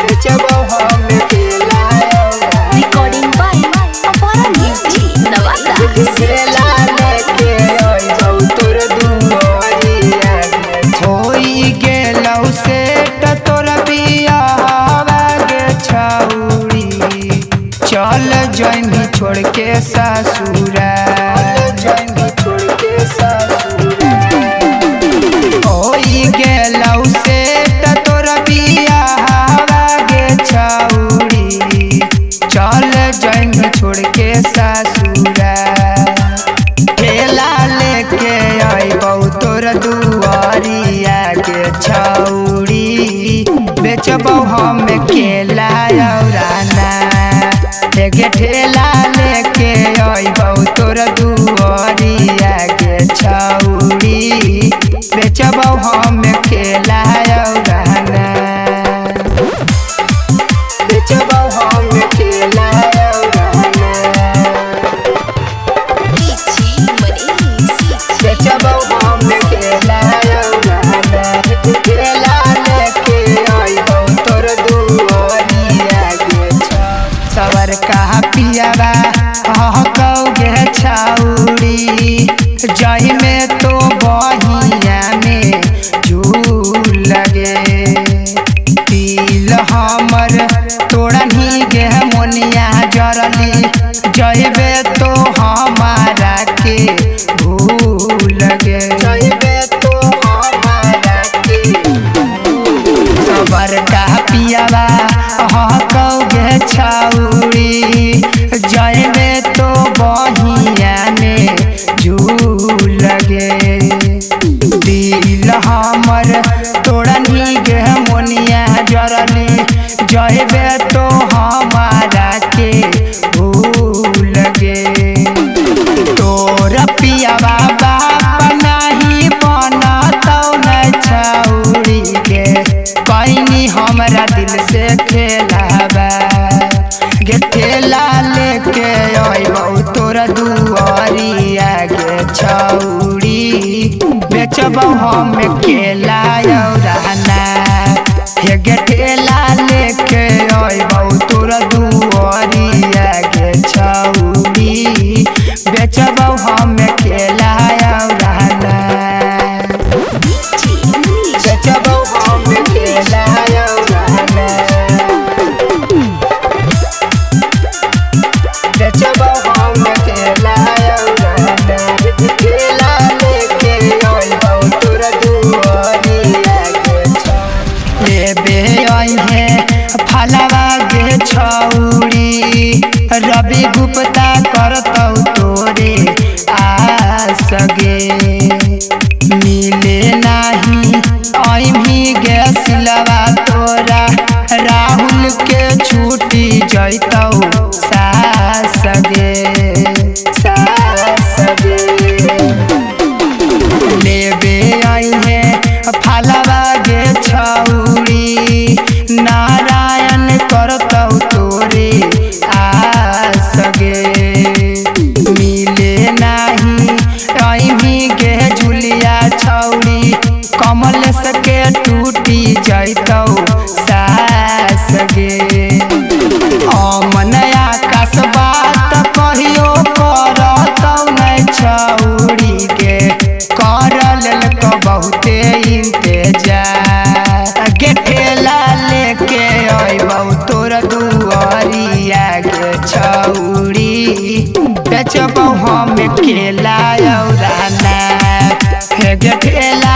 बेचबो हम केला रिकॉर्डिंग बाय अपरा म्यूजिक नवादा केला लेके आइबो तोर दुआरिया होई गेलौ से तोर बियाहवा गे छौरी चल जइनी छोड़ के ससुरा छोड़ के ससुरा होई गेलौ से तोर बियाहवा गे छौरी चल जइनी छोड़ के ससुरा केला लेके आइबौ तोर दुआरिया के छौरी बेचबौ हम केला औराना एगे ठेला लेके आइबौ तोर दुआरिया के छौरी बेचबौ हम केला औराना बेचबौ हम केला औराना बेचबौ हम केला औराना केला लेके आइबौ तोर दुआरिया के सवर कहा पियावा हकौ गे छौरी जही में तो बहिया में झूल लगे तिल हमर तोड़ा ही गे मोनिया जरली जयबे तो हमारा के भूल लगे जयबे तो हमारा के सबर का पियावा हकौ गे छौरी जयबे तो बहिया में झूल लगे दिल हमर तोड़नी गे मोनिया जरली जयबे तो हमारा के भूल लगे तोर पियावा बाप नहीं बनतौ न छौरी गे पैनी हमरा दिल से खेलावा गे ठेला लेके आइबौ तोर दुआरिया गे छौरी बेचबौ हम केला औराना हे गे ठेला लेके आइबौ तोर दुआरिया गे छौरी बेचबौ हम केला औराना बेचबौ हम केला औराना बेचबौ हम केला औराना केला लेके आइबौ तोर दुआरिया गे लेबे आइहे फलवा गे छौरी रवि गुप्ता करतौ तोरे आस गे मिले नाही आइमी गे सिलवा तोरा राहुल के छूटी जैतौ सास गे सास गे लेबे आइहे फलवा गे छौरी नारायण करतौ तोरे आस गे मिले नाही आइमी गे जुलिया छौरी कमलेश के टूटी जैतौ सास गे अमन आकाश बात कहियो करतौ नै छौरी गे कर लेलकौ बहुते इंतजार गे ठेला लेके आइबौ तोर दुआरिया गे छौरी बेचबौ हम केला औराना हे गे ठेला